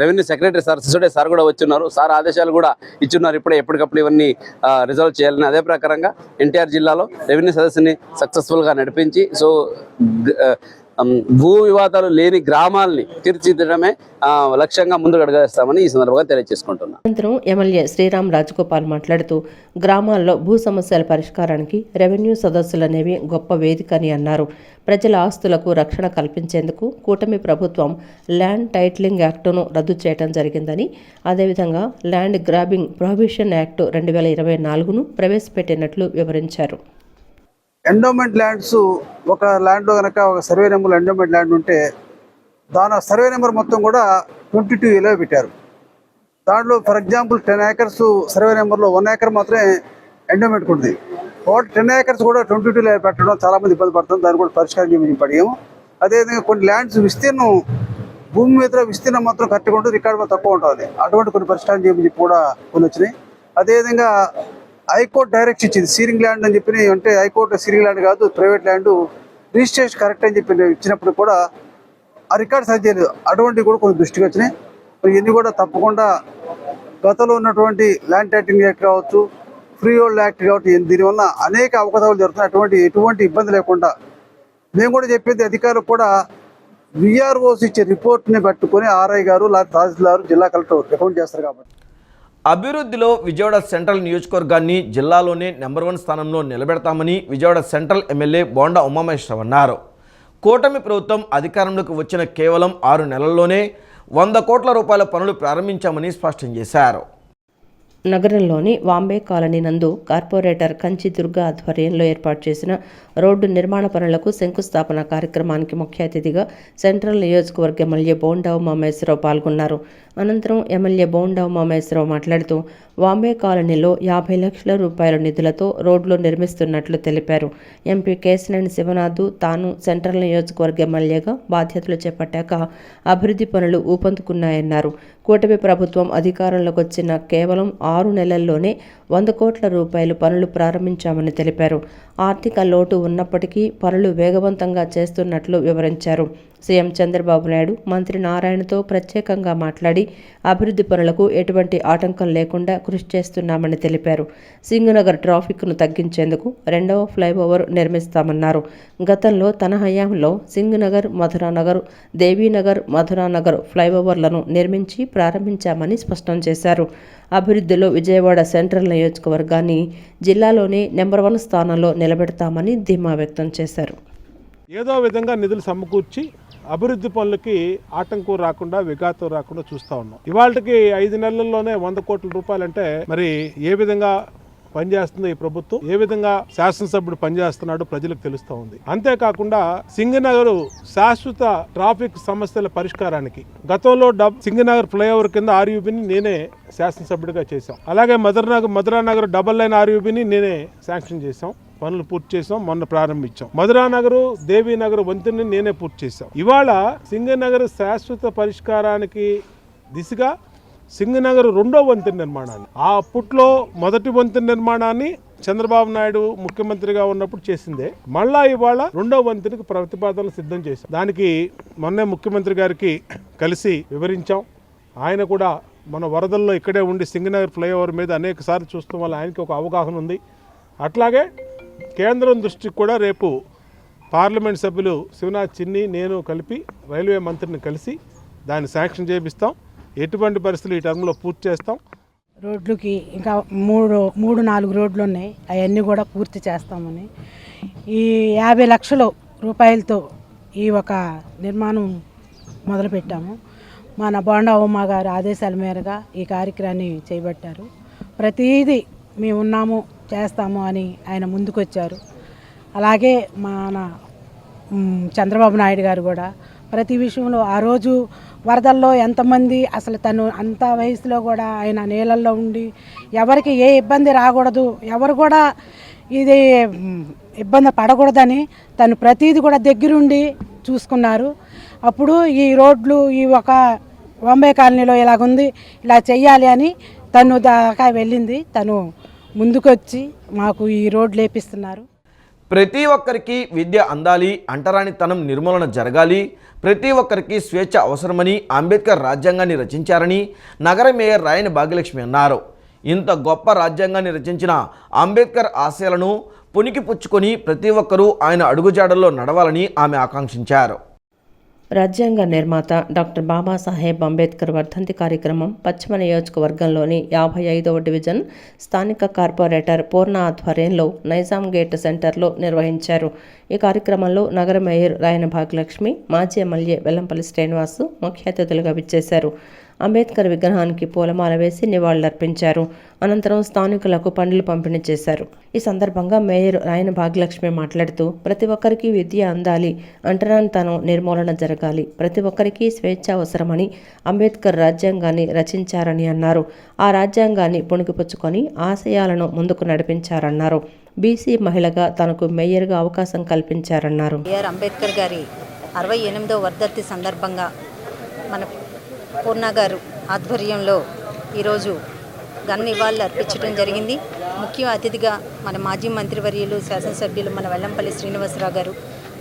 I: revenue secretary sir Sisodia sir కూడా వచ్చున్నారు. సార్ ఆదేశాలు కూడా ఇచ్చున్నారు ఇప్పుడే ఎప్పటికప్పుడు ఇవన్నీ రిజాల్వ్ చేయాలని. అదే ప్రకారంగా ఎన్టీఆర్ జిల్లాలో రెవెన్యూ సదస్సుని సక్సెస్ఫుల్గా నడిపించి భూ వివాదాలు లేని గ్రామాల్ని తీర్చిదిద్దడమే లక్ష్యంగా ముందుకు అడుగేస్తామని ఈ సందర్భంగా తెలియజేసుకుంటున్నాను.
B: అనంతరం ఎమ్మెల్యే శ్రీరామ్ రాజగోపాల్ మాట్లాడుతూ గ్రామాల్లో భూ సమస్యల పరిష్కారానికి రెవెన్యూ సదస్సులు అనేవి గొప్ప వేదిక అని అన్నారు. ప్రజల ఆస్తులకు రక్షణ కల్పించేందుకు కూటమి ప్రభుత్వం ల్యాండ్ టైటిలింగ్ యాక్టును రద్దు చేయడం జరిగిందని, అదేవిధంగా ల్యాండ్ గ్రాబింగ్ ప్రొహిబిషన్ యాక్టు 2024ను ప్రవేశపెట్టినట్లు వివరించారు.
J: ఎండోమెంట్ ల్యాండ్స్ ఒక ల్యాండ్లో కనుక ఒక సర్వే నెంబర్ ఎండోమెంట్ ల్యాండ్ ఉంటే దాని సర్వే నెంబర్ మొత్తం కూడా 22A పెట్టారు. దాంట్లో ఫర్ ఎగ్జాంపుల్ 10 acres సర్వే నెంబర్లో 1 acre మాత్రమే ఎండోమెంట్కి ఉంది. 10 acres కూడా 22 పెట్టడం చాలామంది ఇబ్బంది పడుతుంది. దాన్ని కూడా పరిష్కారం చేయమని పడిగాము. అదేవిధంగా కొన్ని ల్యాండ్స్ విస్తీర్ణం భూమి మీద విస్తీర్ణం మాత్రం కరెక్ట్గా ఉంటుంది, రికార్డు తక్కువ ఉంటుంది. అటువంటి కొన్ని పరిష్కారం చేయమని చెప్పి కూడా కొన్ని వచ్చినాయి. అదేవిధంగా హైకోర్టు డైరెక్ట్ ఇచ్చింది సీరింగ్ ల్యాండ్ అని చెప్పి, అంటే హైకోర్టు సీరింగ్ ల్యాండ్ కాదు ప్రైవేట్ ల్యాండ్ రిజిస్ట్రేషన్ కరెక్ట్ అని చెప్పి ఇచ్చినప్పుడు కూడా ఆ రికార్డ్ సరి చేయలేదు. అటువంటివి కూడా కొన్ని దృష్టికి వచ్చినాయి. ఇవన్నీ కూడా తప్పకుండా గతంలో ఉన్నటువంటి ల్యాండ్ టైటిలింగ్ యాక్ట్ కావచ్చు, ఫ్రీ హోల్డ్ యాక్ట్ కావచ్చు, దీనివల్ల అనేక అవకతవకలు జరుగుతున్నాయి. ఎటువంటి ఇబ్బంది లేకుండా మేము కూడా చెప్పేది అధికారులు కూడా VROs ఇచ్చే రిపోర్ట్ని పట్టుకొని RI గారు తహసీల్దారు జిల్లా కలెక్టర్ రికమెండ్ చేస్తారు. కాబట్టి
A: అభివృద్ధిలో విజయవాడ సెంట్రల్ నియోజకవర్గాన్ని జిల్లాలోనే నెంబర్ 1 స్థానంలో నిలబెడతామని విజయవాడ సెంట్రల్ ఎమ్మెల్యే బోండా ఉమామహేశ్వరరావు అన్నారు. కూటమి ప్రభుత్వం అధికారంలోకి వచ్చిన కేవలం 6 నెలల్లోనే 100 కోట్ల రూపాయల పనులు ప్రారంభించామని స్పష్టం చేశారు.
B: నగరంలోని వాంబే కాలనీ నందు కార్పొరేటర్ కంచి దుర్గా ఆధ్వర్యంలో ఏర్పాటు చేసిన రోడ్డు నిర్మాణ పనులకు శంకుస్థాపన కార్యక్రమానికి ముఖ్య అతిథిగా సెంట్రల్ నియోజకవర్గ ఎమ్మెల్యే బోండా ఉమామహేశ్వరరావు పాల్గొన్నారు. అనంతరం ఎమ్మెల్యే బోండా ఉమామహేశ్వరరావు మాట్లాడుతూ వాంబే కాలనీలో 50 లక్షల రూపాయల నిధులతో రోడ్లు నిర్మిస్తున్నట్లు తెలిపారు. ఎంపీ కేశినేని శివనాథ్ తాను సెంట్రల్ నియోజకవర్గ ఎమ్మెల్యేగా బాధ్యతలు చేపట్టాక అభివృద్ధి పనులు ఊపందుకున్నాయన్నారు. కూటమి ప్రభుత్వం అధికారంలోకి వచ్చిన కేవలం 6 నెలల్లోనే 100 కోట్ల రూపాయలు పనులు ప్రారంభించామని తెలిపారు. ఆర్థిక లోటు ఉన్నప్పటికీ పనులు వేగవంతంగా చేస్తున్నట్లు వివరించారు. సీఎం చంద్రబాబు నాయుడు మంత్రి నారాయణతో ప్రత్యేకంగా మాట్లాడి అభివృద్ధి పనులకు ఎటువంటి ఆటంకం లేకుండా కృషి చేస్తున్నామని తెలిపారు. సింగునగర్ ట్రాఫిక్ను తగ్గించేందుకు 2వ ఫ్లైఓవర్ నిర్మిస్తామన్నారు. గతంలో తన హయాంలో సింగునగర్, మధురానగర్, దేవీనగర్, మధురానగర్ ఫ్లైఓవర్లను నిర్మించి ప్రారంభించామని స్పష్టం చేశారు. అభివృద్ధిలో విజయవాడ సెంట్రల్ నియోజకవర్గాన్ని జిల్లాలోనే నెంబర్ 1 స్థానంలో నిలబెడతామని ధీమా వ్యక్తం చేశారు.
G: ఏదో విధంగా నిధులు సమకూర్చి అభివృద్ధి పనులకి ఆటంకం రాకుండా విఘాతం రాకుండా చూస్తూ ఉన్నాం. ఇవాళకి 5 నెలల్లోనే 100 కోట్ల రూపాయలంటే మరి ఏ విధంగా పనిచేస్తుంది ఈ ప్రభుత్వం, ఏ విధంగా శాసనసభ్యుడు పనిచేస్తున్నాడు ప్రజలకు తెలుస్తూ ఉంది. అంతేకాకుండా సింగనగర్ శాశ్వత ట్రాఫిక్ సమస్యల పరిష్కారానికి గతంలో సింగనగర్ ఫ్లైఓవర్ కింద RUBని నేనే శాసనసభ్యుడిగా చేశాం. అలాగే మధురానగర్ డబల్ లైన్ RUBని నేనే శాంక్షన్ చేశాం, పనులు పూర్తి చేసాం, మొన్న ప్రారంభించాం. మధురానగర్, దేవీనగర్ వంతెనని నేనే పూర్తి చేశాం. ఇవాళ సింగనగర్ శాశ్వత పరిష్కారానికి దిశగా సింగనగర్ 2వ వంతెన నిర్మాణాన్ని, ఆ అప్పట్లో మొదటి వంతెన నిర్మాణాన్ని చంద్రబాబు నాయుడు ముఖ్యమంత్రిగా ఉన్నప్పుడు చేసిందే, మళ్ళా ఇవాళ 2వ వంతెనకు ప్రతిపాదనలు సిద్ధం చేశాం. దానికి మొన్నే ముఖ్యమంత్రి గారికి కలిసి వివరించాం. ఆయన కూడా మన వరదల్లో ఇక్కడే ఉండి సింగనగర్ ఫ్లైఓవర్ మీద అనేక సార్లు చూస్తాం వల్ల ఆయనకి ఒక అవగాహన ఉంది. అట్లాగే కేంద్రం దృష్టికి కూడా రేపు పార్లమెంట్ సభ్యులు శివనాథ్ చిన్ని, నేను కలిపి రైల్వే మంత్రిని కలిసి దాన్ని శాంక్షన్ చేపిస్తాం. ఎటువంటి పరిస్థితులు ఈ టర్మ్లో పూర్తి చేస్తాం.
K: రోడ్లకి ఇంకా 3-4 రోడ్లు ఉన్నాయి, అవన్నీ కూడా పూర్తి చేస్తామని ఈ 50 లక్షల రూపాయలతో ఈ ఒక నిర్మాణం మొదలుపెట్టాము. మన బోండా ఉమా గారి ఆదేశాల మేరగా ఈ కార్యక్రమాన్ని చేపట్టారు. ప్రతిదీ మేము ఉన్నాము చేస్తాము అని ఆయన ముందుకొచ్చారు. అలాగే మన చంద్రబాబు నాయుడు గారు కూడా ప్రతి విషయంలో ఆ రోజు వరదల్లో ఎంతమంది అసలు తను అంత వయసులో కూడా ఆయన నీళ్ళల్లో ఉండి ఎవరికి ఏ ఇబ్బంది రాకూడదు, ఎవరు కూడా ఇది ఇబ్బంది పడకూడదని తను ప్రతిదీ కూడా దగ్గరుండి చూసుకున్నారు. అప్పుడు ఈ రోడ్లు ఈ ఒక బాంబే కాలనీలో ఇలాగుంది, ఇలా చెయ్యాలి అని తను దాకా వెళ్ళింది. తను ముందుకొచ్చి మాకు ఈ రోడ్లు వేపిస్తున్నారు.
A: ప్రతి ఒక్కరికి విద్య అందాలి, అంటరానితనం నిర్మూలన జరగాలి, ప్రతి ఒక్కరికి స్వేచ్ఛ అవసరమని అంబేద్కర్ రాజ్యాంగాన్ని రచించారని నగర మేయర్ రాయని భాగ్యలక్ష్మి అన్నారు. ఇంత గొప్ప రాజ్యాంగాన్ని రచించిన అంబేద్కర్ ఆశయాలను పుణికిపుచ్చుకొని ప్రతి ఒక్కరూ ఆయన అడుగుజాడల్లో నడవాలని ఆమె ఆకాంక్షించారు.
B: రాజ్యాంగ నిర్మాత డాక్టర్ బాబాసాహెబ్ అంబేద్కర్ వర్ధంతి కార్యక్రమం పశ్చిమ నియోజకవర్గంలోని 55వ డివిజన్ స్థానిక కార్పొరేటర్ పూర్ణ ఆధ్వర్యంలో నైజాం గేట్ సెంటర్లో నిర్వహించారు. ఈ కార్యక్రమంలో నగర మేయర్ రాయన భాగ్యలక్ష్మి, మాజీ ఎమ్మెల్యే వెల్లంపల్లి శ్రీనివాసు ముఖ్య అతిథులుగా విచ్చేశారు. అంబేద్కర్ విగ్రహానికి పూలమాల వేసి నివాళులర్పించారు. అనంతరం స్థానికులకు పండ్లు పంపిణీ చేశారు. ఈ సందర్భంగా మేయర్ రాయన భాగ్యలక్ష్మి మాట్లాడుతూ ప్రతి ఒక్కరికి విద్య అందాలి, అంటరానితనం నిర్మూలన జరగాలి, ప్రతి ఒక్కరికి స్వేచ్ఛ అవసరమని అంబేద్కర్ రాజ్యాంగాన్ని రచించారని అన్నారు. ఆ రాజ్యాంగాన్ని పుణికిపుచ్చుకొని ఆశయాలను ముందుకు నడిపించారన్నారు. బీసీ మహిళగా తనకు మేయర్గా అవకాశం కల్పించారన్నారు.
L: అంబేద్కర్ గారి 68వ వర్ధంతి సందర్భంగా మన పూర్ణ గారు ఆధ్వర్యంలో ఈరోజు నివాళులు అర్పించడం జరిగింది. ముఖ్య అతిథిగా మన మాజీ మంత్రివర్యులు, శాసనసభ్యులు మన వెల్లంపల్లి శ్రీనివాసరావు గారు,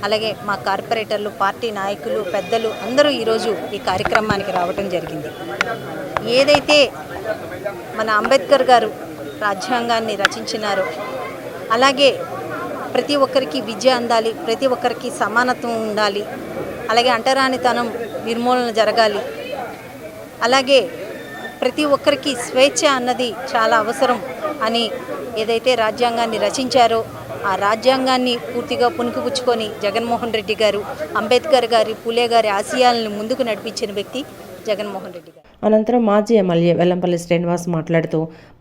L: అలాగే మా కార్పొరేటర్లు, పార్టీ నాయకులు, పెద్దలు అందరూ ఈరోజు ఈ కార్యక్రమానికి రావడం జరిగింది. ఏదైతే మన అంబేద్కర్ గారు రాజ్యాంగాన్ని రచించినారో అలాగే ప్రతి ఒక్కరికి విద్య అందాలి, ప్రతి ఒక్కరికి సమానత్వం ఉండాలి, అలాగే అంటరానితనం నిర్మూలన జరగాలి, అలాగే ప్రతి ఒక్కరికి స్వేచ్ఛ అన్నది చాలా అవసరం అని ఏదైతే రాజ్యాంగాన్ని రచించారో ఆ రాజ్యాంగాన్ని పూర్తిగా పుణికిపుచ్చుకొని జగన్మోహన్ రెడ్డి గారు, అంబేద్కర్ గారి, పూలే గారి ఆశయాలను ముందుకు నడిపించిన వ్యక్తి జగన్మోహన్ రెడ్డి గారు.
B: అనంతరం మాజీ ఎమ్మెల్యే వెల్లంపల్లి శ్రీనివాస్ మాట్లాడుతూ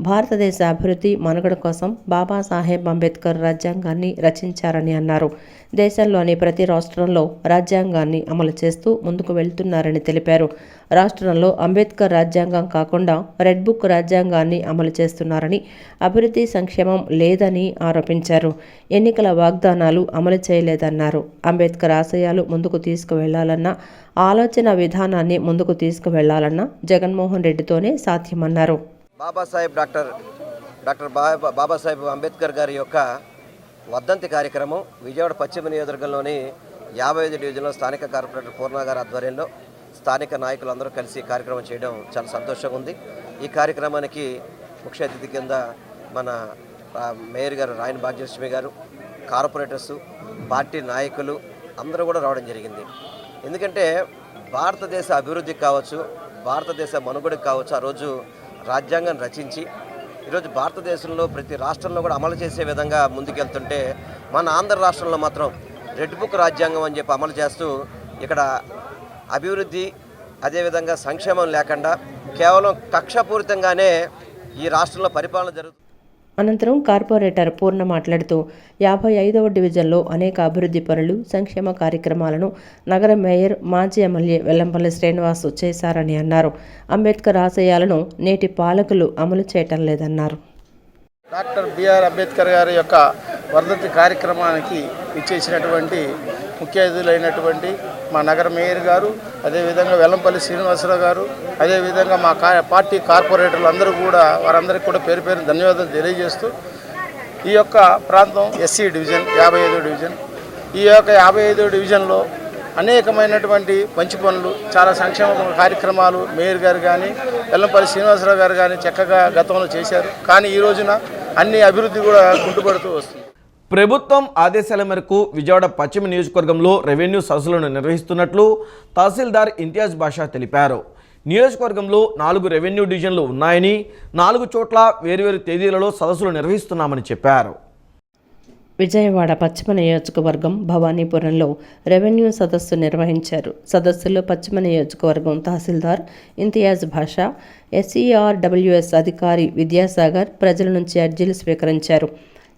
B: భారతదేశ అభివృద్ధి మనుగడ కోసం బాబాసాహెబ్ అంబేద్కర్ రాజ్యాంగాన్ని రచించారని అన్నారు. దేశంలోని ప్రతి రాష్ట్రంలో రాజ్యాంగాన్ని అమలు చేస్తూ ముందుకు వెళ్తున్నారని తెలిపారు. రాష్ట్రంలో అంబేద్కర్ రాజ్యాంగం కాకుండా రెడ్ బుక్ రాజ్యాంగాన్ని అమలు చేస్తున్నారని, అభివృద్ధి సంక్షేమం లేదని ఆరోపించారు. ఎన్నికల వాగ్దానాలు అమలు చేయలేదన్నారు. అంబేద్కర్ ఆశయాలు ముందుకు తీసుకువెళ్లాలన్న ఆలోచన విధానాన్ని ముందుకు తీసుకువెళ్లాలన్న జగన్మోహన్ రెడ్డితోనే సాధ్యమన్నారు.
M: డాక్టర్ బాబాసాహెబ్ అంబేద్కర్ గారి యొక్క వర్ధంతి కార్యక్రమం విజయవాడ పశ్చిమ నియోజకవర్గంలోని 55 డివిజన్లో స్థానిక కార్పొరేటర్ పూర్ణ గారి ఆధ్వర్యంలో స్థానిక నాయకులందరూ కలిసి కార్యక్రమం చేయడం చాలా సంతోషంగా ఉంది. ఈ కార్యక్రమానికి ముఖ్య అతిథి కింద మన మేయర్ గారు రాయన భాగ్యలక్ష్మి గారు, కార్పొరేటర్సు, పార్టీ నాయకులు అందరూ కూడా రావడం జరిగింది. ఎందుకంటే భారతదేశ అభివృద్ధికి కావచ్చు, భారతదేశ మనుగడకు కావచ్చు ఆ రోజు రాజ్యాంగాన్ని రచించి ఈరోజు భారతదేశంలో ప్రతి రాష్ట్రంలో కూడా అమలు చేసే విధంగా ముందుకెళ్తుంటే మన ఆంధ్ర రాష్ట్రంలో మాత్రం రెడ్ బుక్ రాజ్యాంగం అని చెప్పి అమలు చేస్తూ ఇక్కడ అభివృద్ధి అదేవిధంగా సంక్షేమం లేకుండా కేవలం కక్షపూరితంగానే ఈ రాష్ట్రంలో పరిపాలన జరుగుతుంది.
B: అనంతరం కార్పొరేటర్ పూర్ణ మాట్లాడుతూ 55వ డివిజన్లో అనేక అభివృద్ధి పనులు, సంక్షేమ కార్యక్రమాలను నగర మేయర్, మాజీ ఎమ్మెల్యే వెల్లంపల్లి శ్రీనివాసు చేశారని అన్నారు. అంబేద్కర్ ఆశయాలను నేటి పాలకులు అమలు చేయటం లేదన్నారు.
N: డాక్టర్ బిఆర్ అంబేద్కర్ గారి యొక్క వర్ధంతి కార్యక్రమానికి ఇచ్చేసినటువంటి ముఖ్య అతిథులైనటువంటి మా నగర మేయర్ గారు, అదేవిధంగా వెల్లంపల్లి శ్రీనివాసరావు గారు, అదేవిధంగా మా పార్టీ కార్పొరేటర్లు అందరూ కూడా వారందరికీ కూడా పేరు పేరు ధన్యవాదాలు తెలియజేస్తూ ఈ యొక్క ప్రాంతం ఎస్సీ డివిజన్ 55వ డివిజన్. ఈ యొక్క 55వ డివిజన్లో అనేకమైనటువంటి మంచి పనులు, చాలా సంక్షేమ కార్యక్రమాలు మేయర్ గారు కానీ వెల్లంపల్లి శ్రీనివాసరావు గారు కానీ చక్కగా గతంలో చేశారు. కానీ ఈ రోజున అన్ని అభివృద్ధి కూడా కుంటుపడుతూ వస్తుంది.
A: ప్రభుత్వం ఆదేశాల మేరకు విజయవాడ పశ్చిమ నియోజకవర్గంలో రెవెన్యూ సదస్సులను నిర్వహిస్తున్నట్లు తహసీల్దార్ ఇంతియాజ్ బాషా తెలిపారు. నియోజకవర్గంలో 4 రెవెన్యూ డివిజన్లు ఉన్నాయని 4 చోట్ల వేర్వేరు తేదీలలో సదస్సులు నిర్వహిస్తున్నామని చెప్పారు.
B: విజయవాడ పశ్చిమ నియోజకవర్గం భవానీపురంలో రెవెన్యూ సదస్సు నిర్వహించారు. సదస్సులో పశ్చిమ నియోజకవర్గం తహసీల్దార్ ఇంతియాజ్ బాషా, SERWS అధికారి విద్యాసాగర్ ప్రజల నుంచి అర్జీలు స్వీకరించారు.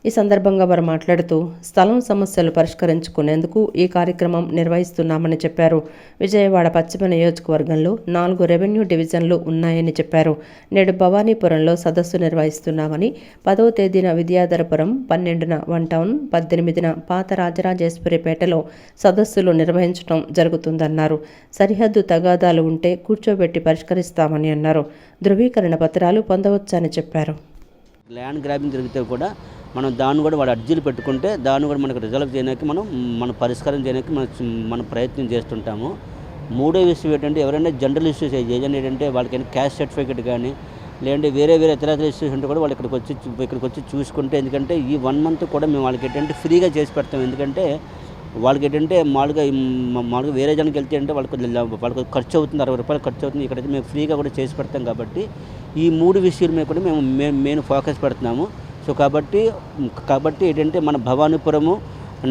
B: ఈ సందర్భంగా వారు మాట్లాడుతూ స్థలం సమస్యలు పరిష్కరించుకునేందుకు ఈ కార్యక్రమం నిర్వహిస్తున్నామని చెప్పారు. విజయవాడ పశ్చిమ నియోజకవర్గంలో 4 రెవెన్యూ డివిజన్లు ఉన్నాయని చెప్పారు. నేడు భవానీపురంలో సదస్సు నిర్వహిస్తున్నామని, 10వ తేదీన విద్యాధరపురం, 12న వన్ టౌన్, 18న పాత రాజరాజేశ్వరిపేటలో సదస్సులు నిర్వహించడం జరుగుతుందన్నారు. సరిహద్దు తగాదాలు ఉంటే కూర్చోబెట్టి పరిష్కరిస్తామని అన్నారు. ధృవీకరణ పత్రాలు పొందవచ్చని చెప్పారు.
O: ల్యాండ్ గ్రాబింగ్ జరిగితే కూడా మనం దాన్ని కూడా వాడు అర్జీలు పెట్టుకుంటే దాన్ని కూడా మనకు రిజల్వ్ చేయడానికి మన పరిష్కారం చేయడానికి మనం ప్రయత్నం చేస్తుంటాము. మూడో విషయం ఏంటంటే ఎవరైనా జనరల్ ఇష్యూస్ ఏజెంట్ ఏంటంటే వాళ్ళకైనా క్యాస్ట్ సర్టిఫికేట్ కానీ లేదంటే వేరే ఇతర ఇష్యూస్ ఉంటే కూడా వాళ్ళు ఇక్కడికి వచ్చి చూసుకుంటే, ఎందుకంటే ఈ 1 మంత్ కూడా మేము వాళ్ళకి ఏంటంటే ఫ్రీగా చేసి పెడతాం. ఎందుకంటే వాళ్ళకి ఏంటంటే మామూలుగా వేరే జనానికి వెళ్తే అంటే వాళ్ళకి ఖర్చు అవుతుంది, 60 రూపాయలు ఖర్చు అవుతుంది. ఇక్కడైతే మేము ఫ్రీగా కూడా చేసి పెడతాం. కాబట్టి ఈ 3 విషయాల మీద కూడా మేము ఫోకస్ పెడుతున్నాము. సో కాబట్టి ఏంటంటే మన భవానీపురము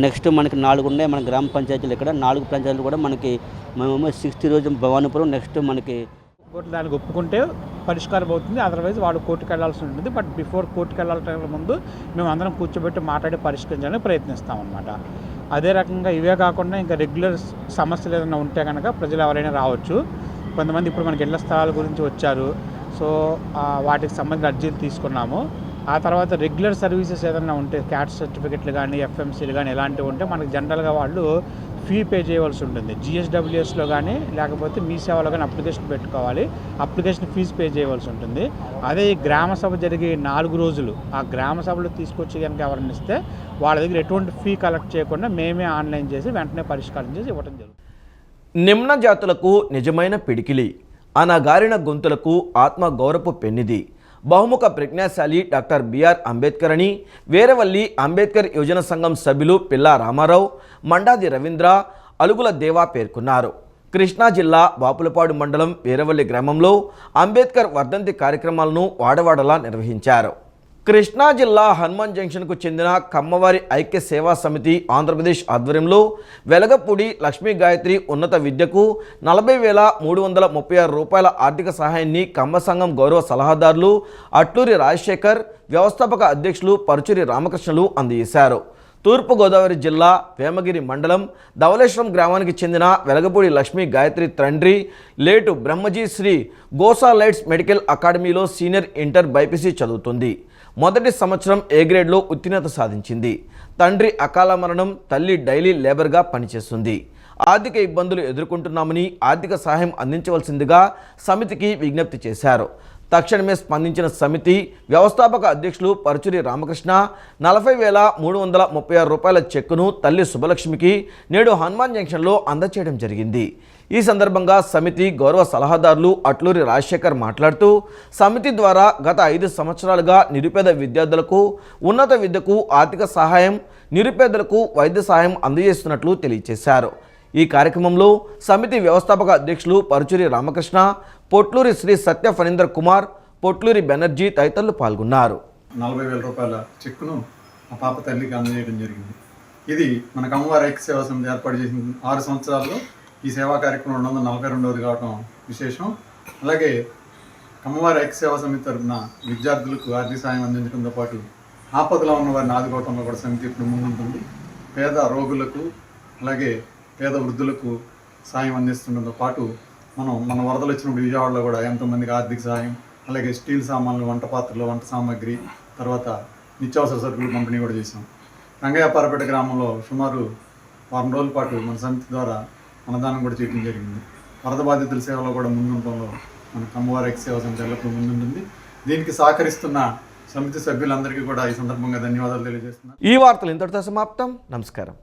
O: నెక్స్ట్ మనకి 4 ఉన్నాయి మన గ్రామ పంచాయతీలు. ఇక్కడ 4 పంచాయతీలు కూడా మనకి మేము 60 రోజు భవానీపురం నెక్స్ట్ మనకి
P: కోర్టు దానికి ఒప్పుకుంటే పరిష్కారం అవుతుంది. అదర్వైజ్ వాడు కోర్టుకు వెళ్లాల్సి ఉంటుంది. బట్ బిఫోర్ కోర్టుకు వెళ్ళాల ముందు మేము అందరం కూర్చోబెట్టి మాట్లాడి పరిష్కరించాలని ప్రయత్నిస్తామన్నమాట. అదే రకంగా ఇవే కాకుండా ఇంకా రెగ్యులర్ సమస్యలు ఏదైనా ఉంటే కనుక ప్రజలు ఎవరైనా రావచ్చు. కొంతమంది ఇప్పుడు మనకి ఇళ్ల స్థలాల గురించి వచ్చారు. సో వాటికి సంబంధించిన అర్జీలు తీసుకున్నాము. ఆ తర్వాత రెగ్యులర్ సర్వీసెస్ ఏదైనా ఉంటే క్యాస్ట్ సర్టిఫికెట్లు కానీ ఎఫ్ఎంసీలు కానీ ఇలాంటివి ఉంటే మనకి జనరల్గా వాళ్ళు ఫీ పే చేయవలసి ఉంటుంది. జిఎస్డబ్ల్యూఎస్లో కానీ లేకపోతే మీ సేవలో కానీ అప్లికేషన్ పెట్టుకోవాలి. అప్లికేషన్ ఫీజు పే చేయవలసి ఉంటుంది. అదే ఈ గ్రామ సభ జరిగే 4 రోజులు ఆ గ్రామ సభలో తీసుకొచ్చి కనుక ఎవరిని ఇస్తే వాళ్ళ దగ్గర ఎటువంటి ఫీ కలెక్ట్ చేయకుండా మేమే ఆన్లైన్ చేసి వెంటనే పరిష్కారం చేసి ఇవ్వడం జరుగుతుంది.
A: నిమ్న జాతులకు నిజమైన పిడికిలి, అనగారిన గొంతులకు ఆత్మ గౌరవపు పెన్నిది, బహుముఖ ప్రజ్ఞాశాలి డాక్టర్ బిఆర్ అంబేద్కర్ అని వేరవల్లి అంబేద్కర్ యువజన సంఘం సభ్యులు పిల్లా రామారావు, మండాది రవీంద్ర, అలుగుల దేవా పేర్కొన్నారు. కృష్ణా జిల్లా బాపులపాడు మండలం వేరవల్లి గ్రామంలో అంబేద్కర్ వర్ధంతి కార్యక్రమాలను వాడవాడలా నిర్వహించారు. కృష్ణా జిల్లా హనుమాన్ జంక్షన్కు చెందిన కమ్మవారి ఐక్య సేవా సమితి ఆంధ్రప్రదేశ్ ఆధ్వర్యంలో వెలగపూడి లక్ష్మీ గాయత్రి ఉన్నత విద్యకు 40,336 రూపాయల ఆర్థిక సహాయాన్ని కమ్మ సంఘం గౌరవ సలహాదారులు అట్లూరి రాజశేఖర్, వ్యవస్థాపక అధ్యక్షులు పరుచూరి రామకృష్ణలు అందజేశారు. తూర్పుగోదావరి జిల్లా వేమగిరి మండలం ధవళేశ్వరం గ్రామానికి చెందిన వెలగపూడి లక్ష్మీ గాయత్రి తండ్రి late Brahmaji Shri Gosa lights medical అకాడమీలో సీనియర్ ఇంటర్ బైపీసీ చదువుతుంది. మొదటి సంవత్సరం ఏ గ్రేడ్లో ఉత్తీర్ణత సాధించింది. తండ్రి అకాల మరణం, తల్లి డైలీ లేబర్గా పనిచేస్తుంది. ఆర్థిక ఇబ్బందులు ఎదుర్కొంటున్నామని ఆర్థిక సహాయం అందించవలసిందిగా సమితికి విజ్ఞప్తి చేశారు. తక్షణమే స్పందించిన సమితి వ్యవస్థాపక అధ్యక్షులు పరుచూరి రామకృష్ణ 40,336 రూపాయల చెక్కును తల్లి శుభలక్ష్మికి నేడు హనుమాన్ జంక్షన్లో అందచేయడం జరిగింది. ఈ సందర్భంగా సమితి గౌరవ సలహాదారులు అట్లూరి రాజశేఖర్ మాట్లాడుతూ సమితి ద్వారా గత 5 సంవత్సరాలుగా నిరుపేద విద్యార్థులకు ఉన్నత విద్యకు ఆర్థిక సహాయం, నిరుపేదలకు వైద్య సహాయం అందజేస్తున్నట్లు తెలియజేశారు. ఈ కార్యక్రమంలో సమితి వ్యవస్థాపక అధ్యక్షులు పరుచూరి రామకృష్ణ, పొట్లూరి శ్రీ సత్య ఫణీంద్ర కుమార్, పొట్లూరి బెనర్జీ తదితరులు పాల్గొన్నారు.
Q: 40,000 రూపాయల చెక్కును ఆ పాప తల్లికి అందజేయడం జరిగింది. ఇది మన కమ్మవారి ఐక్య సేవా సమితి ఏర్పాటు చేసిన 6 సంవత్సరాల్లో ఈ సేవా కార్యక్రమం 242ది కావడం విశేషం. అలాగే కమ్మవారి ఐక్య సేవా సమితి తరఫున విద్యార్థులకు ఆర్థిక సాయం అందించడంతో పాటు ఆపదలో ఉన్న వారిని ఆదుకోవడంలో కూడా సమితి ఇప్పుడు ముందుంటుంది. పేద రోగులకు అలాగే పేద వృద్ధులకు సాయం అందిస్తుండడంతో పాటు మన వరదలు వచ్చినప్పుడు విజయవాడలో కూడా ఎంతోమందికి ఆర్థిక సాయం, అలాగే స్టీల్ సామాన్లు, వంట పాత్రలు, వంట సామాగ్రి, తర్వాత నిత్యావసర సరుకులు పంపిణీ కూడా చేశాం. రంగయ్యపారపేట గ్రామంలో సుమారు 1 రోజుల పాటు మన సమితి ద్వారా అన్నదానం కూడా చేయడం జరిగింది. వరద బాధితుల సేవలో కూడా ముందుండటంలో మన కమ్మవారి ఐక్య సేవా సమితి ఎల్లప్పుడూ ముందుంటుంది. దీనికి సహకరిస్తున్న సమితి సభ్యులందరికీ కూడా ఈ సందర్భంగా ధన్యవాదాలు తెలియజేస్తున్నాను.
A: ఈ వార్తలు ఇంతటితో సమాప్తం. నమస్కారం.